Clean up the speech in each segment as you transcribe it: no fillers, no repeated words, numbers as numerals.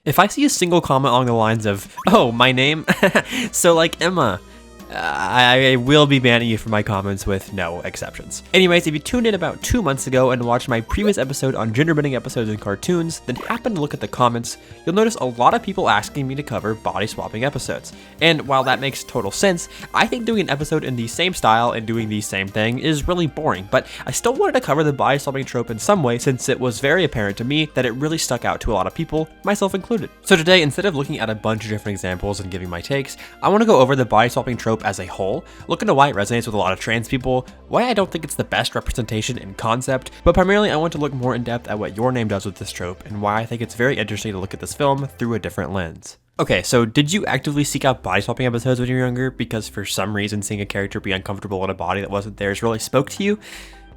If I see a single comment along the lines of, "Oh, my name?" So like Emma, I will be banning you from my comments with no exceptions. Anyways, if you tuned in about 2 months ago and watched my previous episode on gender-bending episodes in cartoons, then happen to look at the comments, you'll notice a lot of people asking me to cover body swapping episodes. And while that makes total sense, I think doing an episode in the same style and doing the same thing is really boring, but I still wanted to cover the body swapping trope in some way since it was very apparent to me that it really stuck out to a lot of people, myself included. So today, instead of looking at a bunch of different examples and giving my takes, I want to go over the body swapping trope as a whole, look into why it resonates with a lot of trans people, why I don't think it's the best representation in concept, but primarily I want to look more in depth at what Your Name does with this trope and why I think it's very interesting to look at this film through a different lens. Okay, so did you actively seek out body swapping episodes when you were younger because for some reason seeing a character be uncomfortable in a body that wasn't theirs really spoke to you?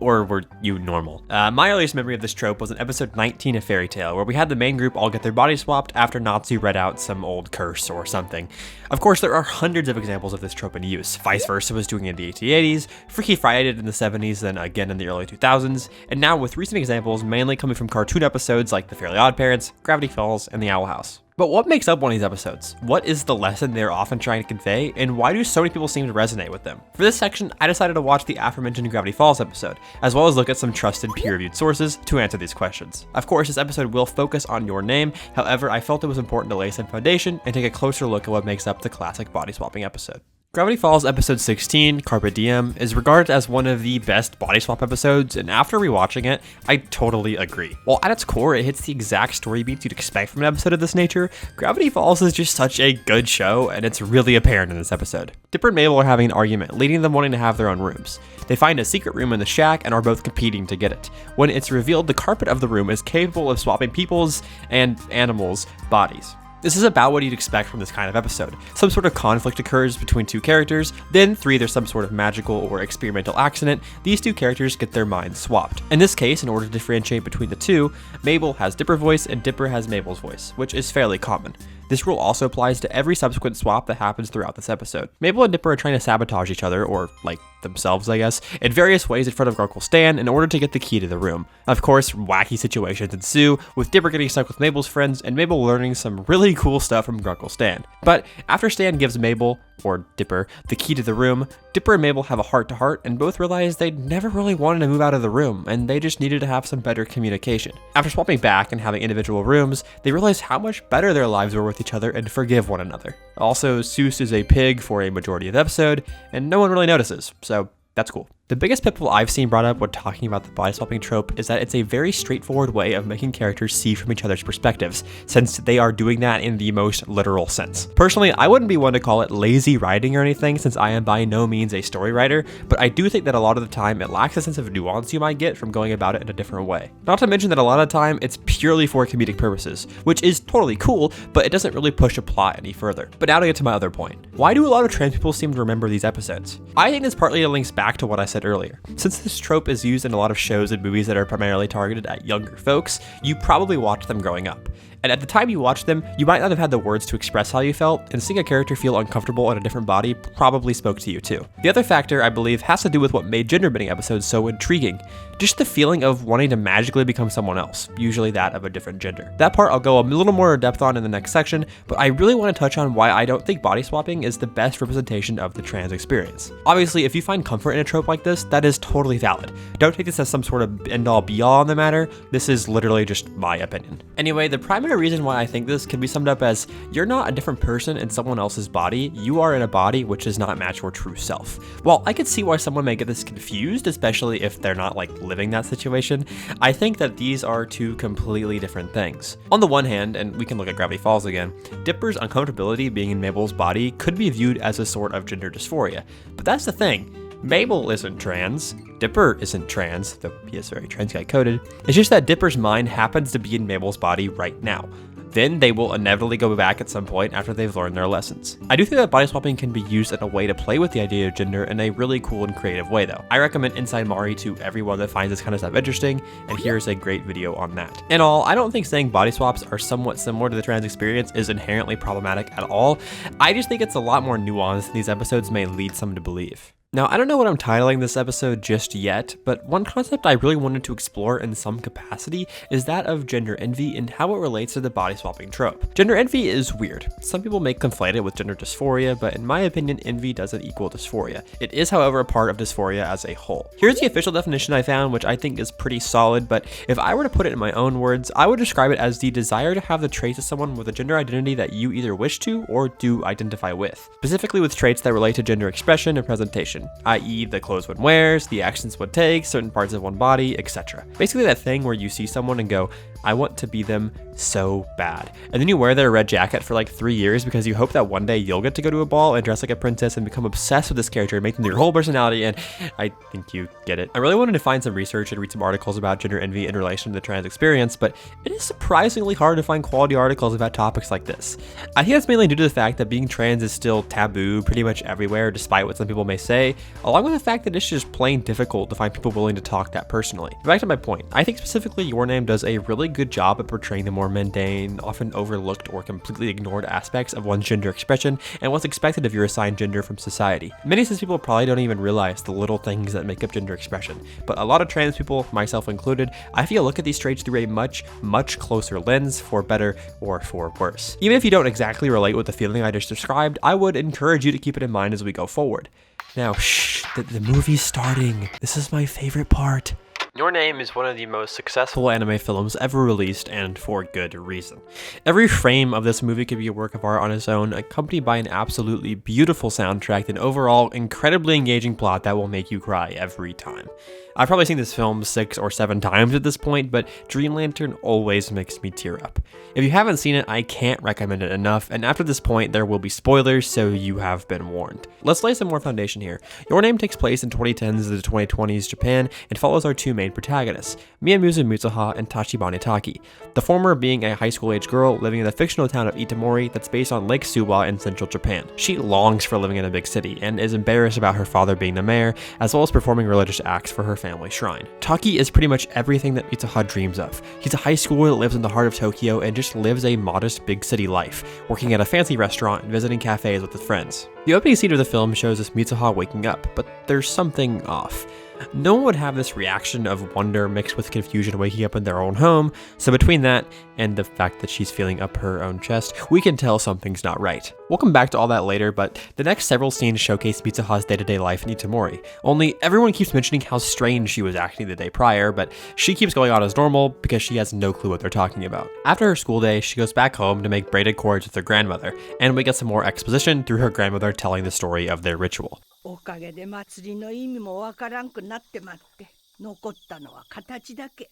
Or were you normal? My earliest memory of this trope was in episode 19 of Fairy Tale, where we had the main group all get their bodies swapped after Natsu read out some old curse or something. Of course, there are hundreds of examples of this trope in use. Vice Versa was doing it in the 1880s, Freaky Friday did it in the 70s, then again in the early 2000s, and now with recent examples mainly coming from cartoon episodes like The Fairly OddParents, Gravity Falls, and The Owl House. But what makes up one of these episodes? What is the lesson they're often trying to convey, and why do so many people seem to resonate with them? For this section, I decided to watch the aforementioned Gravity Falls episode, as well as look at some trusted peer-reviewed sources to answer these questions. Of course, this episode will focus on Your Name, however, I felt it was important to lay some foundation and take a closer look at what makes up the classic body swapping episode. Gravity Falls episode 16, Carpe Diem, is regarded as one of the best body swap episodes, and after rewatching it, I totally agree. While at its core, it hits the exact story beats you'd expect from an episode of this nature, Gravity Falls is just such a good show, and it's really apparent in this episode. Dipper and Mabel are having an argument, leading them wanting to have their own rooms. They find a secret room in the shack and are both competing to get it. When it's revealed, the carpet of the room is capable of swapping people's and animals' bodies. This is about what you'd expect from this kind of episode. Some sort of conflict occurs between two characters, then through either some sort of magical or experimental accident, these two characters get their minds swapped. In this case, in order to differentiate between the two, Mabel has Dipper's voice and Dipper has Mabel's voice, which is fairly common. This rule also applies to every subsequent swap that happens throughout this episode. Mabel and Dipper are trying to sabotage each other, or like themselves I guess, in various ways in front of Uncle Stan in order to get the key to the room. Of course, wacky situations ensue, with Dipper getting stuck with Mabel's friends and Mabel learning some really cool stuff from Uncle Stan. But after Stan gives Mabel, or Dipper, the key to the room, Dipper and Mabel have a heart-to-heart and both realize they never really wanted to move out of the room and they just needed to have some better communication. After swapping back and having individual rooms, they realize how much better their lives were with each other and forgive one another. Also, Seuss is a pig for a majority of the episode, and no one really notices, so that's cool. The biggest pitfall I've seen brought up when talking about the body swapping trope is that it's a very straightforward way of making characters see from each other's perspectives, since they are doing that in the most literal sense. Personally, I wouldn't be one to call it lazy writing or anything, since I am by no means a story writer, but I do think that a lot of the time it lacks a sense of nuance you might get from going about it in a different way. Not to mention that a lot of the time it's purely for comedic purposes, which is totally cool, but it doesn't really push a plot any further. But now to get to my other point. Why do a lot of trans people seem to remember these episodes? I think this partly links back to what I said earlier. Since this trope is used in a lot of shows and movies that are primarily targeted at younger folks, you probably watched them growing up. And at the time you watched them, you might not have had the words to express how you felt, and seeing a character feel uncomfortable in a different body probably spoke to you too. The other factor, I believe, has to do with what made gender-bending episodes so intriguing. Just the feeling of wanting to magically become someone else, usually that of a different gender. That part I'll go a little more in depth on in the next section, but I really want to touch on why I don't think body swapping is the best representation of the trans experience. Obviously, if you find comfort in a trope like this, that is totally valid. Don't take this as some sort of end-all be-all on the matter. This is literally just my opinion. Anyway, the primary reason why I think this can be summed up as you're not a different person in someone else's body, you are in a body which does not match your true self. While I could see why someone may get this confused, especially if they're not like living that situation, I think that these are two completely different things. On the one hand, and we can look at Gravity Falls again, Dipper's uncomfortability being in Mabel's body could be viewed as a sort of gender dysphoria. But that's the thing. Mabel isn't trans, Dipper isn't trans, though he is very trans guy coded. It's just that Dipper's mind happens to be in Mabel's body right now. Then they will inevitably go back at some point after they've learned their lessons. I do think that body swapping can be used in a way to play with the idea of gender in a really cool and creative way though. I recommend Inside Mari to everyone that finds this kind of stuff interesting, and here's a great video on that. In all, I don't think saying body swaps are somewhat similar to the trans experience is inherently problematic at all. I just think it's a lot more nuanced than these episodes may lead some to believe. Now, I don't know what I'm titling this episode just yet, but one concept I really wanted to explore in some capacity is that of gender envy and how it relates to the body swapping trope. Gender envy is weird. Some people may conflate it with gender dysphoria, but in my opinion, envy doesn't equal dysphoria. It is, however, a part of dysphoria as a whole. Here's the official definition I found, which I think is pretty solid, but if I were to put it in my own words, I would describe it as the desire to have the traits of someone with a gender identity that you either wish to or do identify with, specifically with traits that relate to gender expression and presentation, i.e. the clothes one wears, the actions one takes, certain parts of one body, etc. Basically that thing where you see someone and go, I want to be them so bad. And then you wear their red jacket for like 3 years because you hope that one day you'll get to go to a ball and dress like a princess and become obsessed with this character and make them your whole personality, and I think you get it. I really wanted to find some research and read some articles about gender envy in relation to the trans experience, but it is surprisingly hard to find quality articles about topics like this. I think that's mainly due to the fact that being trans is still taboo pretty much everywhere, despite what some people may say, along with the fact that it's just plain difficult to find people willing to talk that personally. Back to my point, I think specifically Your Name does a really good job at portraying the more mundane, often overlooked or completely ignored aspects of one's gender expression and what's expected of your assigned gender from society. Many cis people probably don't even realize the little things that make up gender expression, but a lot of trans people, myself included, I feel look at these traits through a much closer lens, for better or for worse. Even if you don't exactly relate with the feeling I just described, I would encourage you to keep it in mind as we go forward. Now, shh, the movie's starting. This is my favorite part. Your Name is one of the most successful anime films ever released, and for good reason. Every frame of this movie could be a work of art on its own, accompanied by an absolutely beautiful soundtrack and overall incredibly engaging plot that will make you cry every time. I've probably seen this film 6 or 7 times at this point, but Green Lantern always makes me tear up. If you haven't seen it, I can't recommend it enough, and after this point there will be spoilers, so you have been warned. Let's lay some more foundation here. Your Name takes place in 2010s to the 2020s Japan and follows our two main protagonists, Miyamuzu Mitsuha and Tachibana Taki, the former being a high school age girl living in the fictional town of Itamori that's based on Lake Suwa in central Japan. She longs for living in a big city and is embarrassed about her father being the mayor, as well as performing religious acts for her family shrine. Taki is pretty much everything that Mitsuha dreams of. He's a high schooler that lives in the heart of Tokyo and just lives a modest big city life, working at a fancy restaurant and visiting cafes with his friends. The opening scene of the film shows us Mitsuha waking up, but there's something off. No one would have this reaction of wonder mixed with confusion waking up in their own home, so between that and the fact that she's feeling up her own chest, we can tell something's not right. We'll come back to all that later, but the next several scenes showcase Mitsuha's day-to-day life in Itamori. Only everyone keeps mentioning how strange she was acting the day prior, but she keeps going on as normal because she has no clue what they're talking about. After her school day, she goes back home to make braided cords with her grandmother, and we get some more exposition through her grandmother telling the story of their ritual. おかげで祭りの意味もわからんくなってまって、残ったのは形だけ。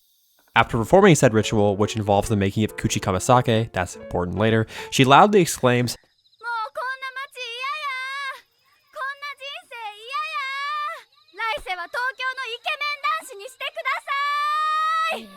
After performing said ritual, which involves the making of kuchi kamasake, that's important later, she loudly exclaims, もうこんな街嫌や。こんな人生嫌や。来世は東京のイケメン男子にしてください。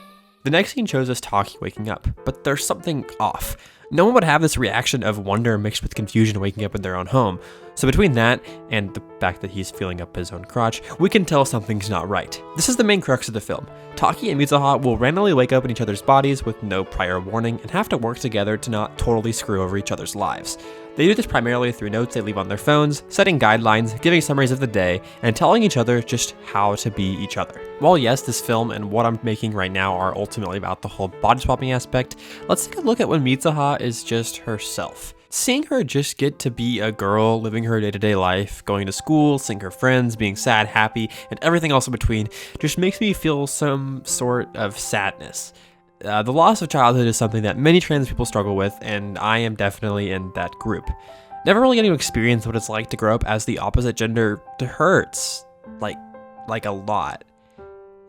The next scene shows us Taki waking up, but there's something off. No one would have this reaction of wonder mixed with confusion waking up in their own home. So between that and the fact that he's feeling up his own crotch, we can tell something's not right. This is the main crux of the film. Taki and Mitsuha will randomly wake up in each other's bodies with no prior warning and have to work together to not totally screw over each other's lives. They do this primarily through notes they leave on their phones, setting guidelines, giving summaries of the day, and telling each other just how to be each other. While yes, this film and what I'm making right now are ultimately about the whole body swapping aspect, let's take a look at when Mitsuha is just herself. Seeing her just get to be a girl, living her day-to-day life, going to school, seeing her friends, being sad, happy, and everything else in between, just makes me feel some sort of sadness. The loss of childhood is something that many trans people struggle with, and I am definitely in that group. Never really getting to experience what it's like to grow up as the opposite gender hurts. Like a lot.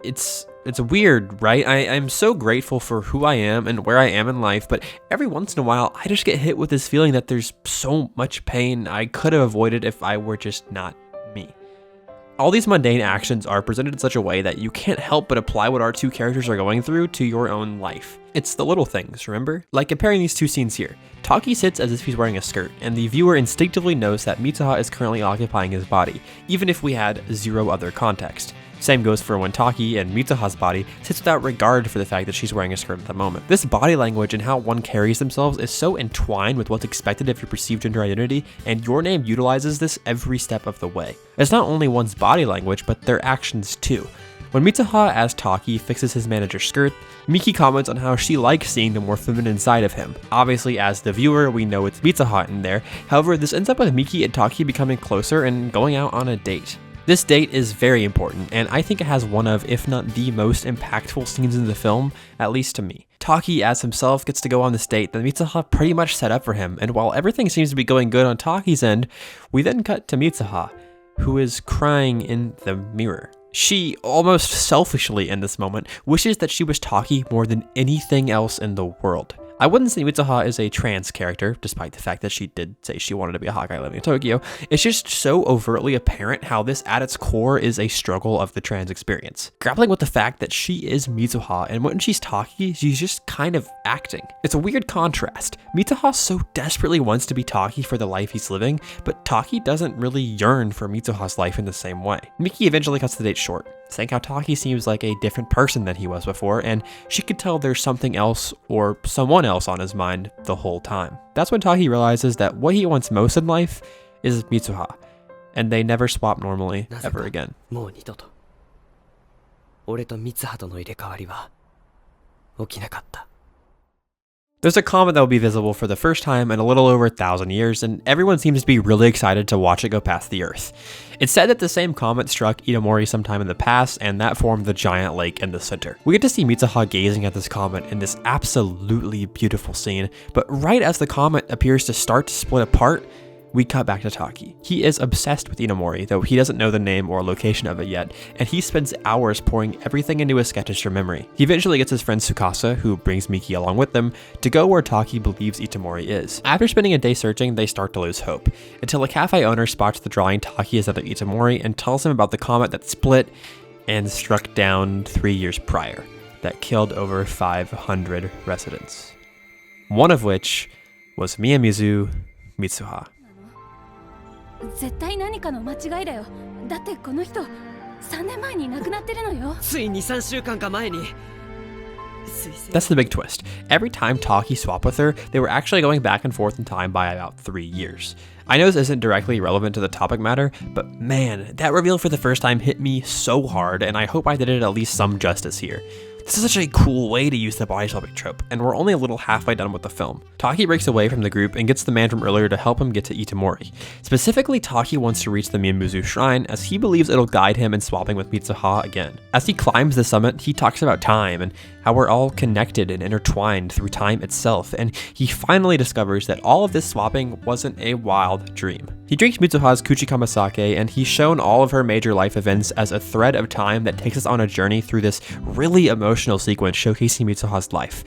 It's weird, right? I'm so grateful for who I am and where I am in life, but every once in a while, I just get hit with this feeling that there's so much pain I could have avoided if I were just not me. All these mundane actions are presented in such a way that you can't help but apply what our two characters are going through to your own life. It's the little things, remember? Like comparing these two scenes here. Taki sits as if he's wearing a skirt, and the viewer instinctively knows that Mitsuha is currently occupying his body, even if we had zero other context. Same goes for when Taki and Mitsuha's body sits without regard for the fact that she's wearing a skirt at the moment. This body language and how one carries themselves is so entwined with what's expected of your perceived gender identity, and Your Name utilizes this every step of the way. It's not only one's body language, but their actions too. When Mitsuha as Taki fixes his manager's skirt, Miki comments on how she likes seeing the more feminine side of him. Obviously, as the viewer, we know it's Mitsuha in there. However, this ends up with Miki and Taki becoming closer and going out on a date. This date is very important, and I think it has one of, if not the most impactful scenes in the film, at least to me. Taki as himself gets to go on this date that Mitsuha pretty much set up for him, and while everything seems to be going good on Taki's end, we then cut to Mitsuha, who is crying in the mirror. She, almost selfishly in this moment, wishes that she was Taki more than anything else in the world. I wouldn't say Mitsuha is a trans character, despite the fact that she did say she wanted to be a hot guy living in Tokyo. It's just so overtly apparent how this at its core is a struggle of the trans experience. Grappling with the fact that she is Mitsuha, and when she's Taki, she's just kind of acting. It's a weird contrast. Mitsuha so desperately wants to be Taki for the life he's living, but Taki doesn't really yearn for Mitsuha's life in the same way. Miki eventually cuts the date short, saying how Taki seems like a different person than he was before, and she could tell there's something else or someone else on his mind the whole time. That's when Taki realizes that what he wants most in life is Mitsuha, and they never swap normally ever again. There's a comet that will be visible for the first time in a little over 1,000 years, and everyone seems to be really excited to watch it go past the Earth. It's said that the same comet struck Itomori sometime in the past, and that formed the giant lake in the center. We get to see Mitsuha gazing at this comet in this absolutely beautiful scene, but right as the comet appears to start to split apart, we cut back to Taki. He is obsessed with Itomori, though he doesn't know the name or location of it yet, and he spends hours pouring everything into his sketches from memory. He eventually gets his friend Tsukasa, who brings Miki along with them, to go where Taki believes Itomori is. After spending a day searching, they start to lose hope, until a cafe owner spots the drawing Taki is at the Itomori and tells him about the comet that split and struck down 3 years prior, that killed over 500 residents. One of which was Miyamizu Mitsuha. 絶対何かの間違いだよ。だってこの人3年前に亡くなってるのよ。つい2、3週間か前に。That's the big twist. Every time Taki swapped with her, they were actually going back and forth in time by about 3 years. I know this isn't directly relevant to the topic matter, but man, that reveal for the first time hit me so hard, and I hope I did it at least some justice here. This is such a cool way to use the body swapping trope, and we're only a little halfway done with the film. Taki breaks away from the group and gets the man from earlier to help him get to Itomori. Specifically, Taki wants to reach the Miyamizu shrine as he believes it'll guide him in swapping with Mitsuha again. As he climbs the summit, he talks about time and how we're all connected and intertwined through time itself, and he finally discovers that all of this swapping wasn't a wild dream. He drinks Mitsuha's Kuchikama sake, and he's shown all of her major life events as a thread of time that takes us on a journey through this really emotional sequence showcasing Mitsuha's life.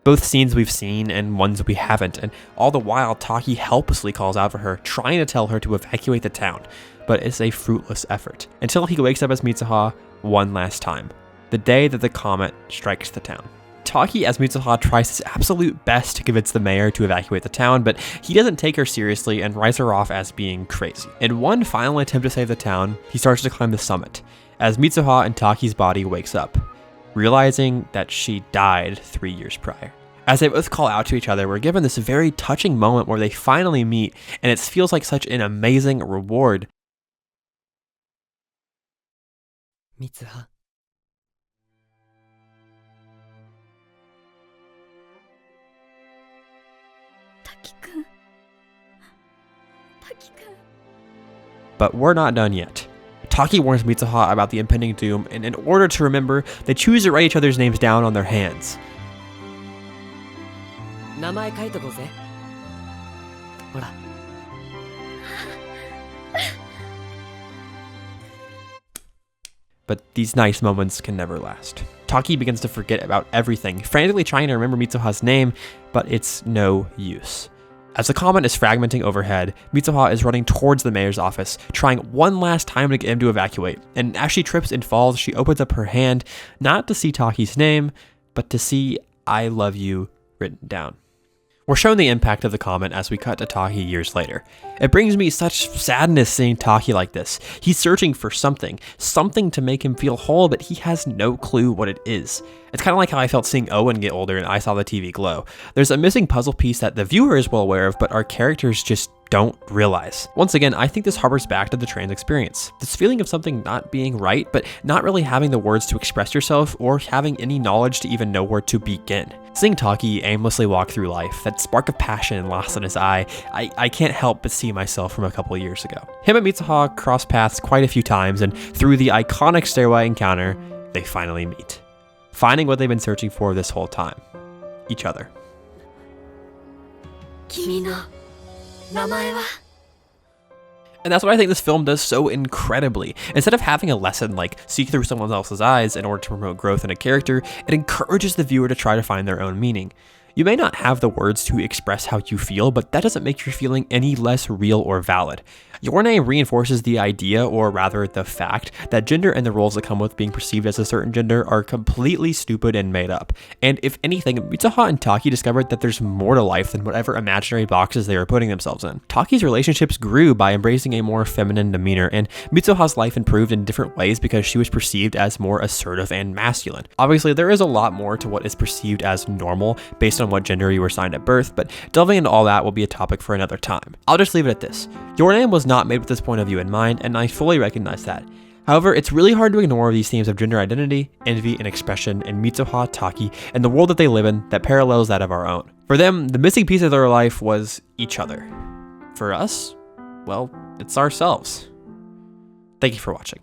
Both scenes we've seen and ones we haven't, and all the while Taki helplessly calls out for her, trying to tell her to evacuate the town, but it's a fruitless effort, until he wakes up as Mitsuha one last time, the day that the comet strikes the town. Taki as Mitsuha tries his absolute best to convince the mayor to evacuate the town, but he doesn't take her seriously and writes her off as being crazy. In one final attempt to save the town, he starts to climb the summit, as Mitsuha and Taki's body wakes up, realizing that she died 3 years prior. As they both call out to each other, we're given this very touching moment where they finally meet, and it feels like such an amazing reward. Mitsuha. But we're not done yet. Taki warns Mitsuha about the impending doom, and in order to remember, they choose to write each other's names down on their hands. But these nice moments can never last. Taki begins to forget about everything, frantically trying to remember Mitsuha's name, but it's no use. As the comet is fragmenting overhead, Mitsuha is running towards the mayor's office, trying one last time to get him to evacuate, and as she trips and falls, she opens up her hand, not to see Taki's name, but to see "I love you" written down. We're shown the impact of the comment as we cut to Taki years later. It brings me such sadness seeing Taki like this. He's searching for something to make him feel whole, but he has no clue what it is. It's kind of like how I felt seeing Owen get older and I saw the TV glow. There's a missing puzzle piece that the viewer is well aware of, but our characters just don't realize. Once again, I think this harbors back to the trans experience. This feeling of something not being right, but not really having the words to express yourself or having any knowledge to even know where to begin. Seeing Taki aimlessly walk through life, that spark of passion lost in his eye, I can't help but see myself from a couple years ago. Him and Mitsuha cross paths quite a few times, and through the iconic stairway encounter, they finally meet. Finding what they've been searching for this whole time. Each other. 君の名前は And that's what I think this film does so incredibly. Instead of having a lesson like see through someone else's eyes in order to promote growth in a character, it encourages the viewer to try to find their own meaning. You may not have the words to express how you feel, but that doesn't make your feeling any less real or valid. Your Name reinforces the idea, or rather the fact, that gender and the roles that come with being perceived as a certain gender are completely stupid and made up. And if anything, Mitsuha and Taki discovered that there's more to life than whatever imaginary boxes they were putting themselves in. Taki's relationships grew by embracing a more feminine demeanor, and Mitsuha's life improved in different ways because she was perceived as more assertive and masculine. Obviously, there is a lot more to what is perceived as normal based on what gender you were assigned at birth, but delving into all that will be a topic for another time. I'll just leave it at this. Your Name was not made with this point of view in mind, and I fully recognize that. However, it's really hard to ignore these themes of gender identity, envy, and expression in Mitsuha, Taki, and the world that they live in that parallels that of our own. For them, the missing piece of their life was each other. For us, well, it's ourselves. Thank you for watching.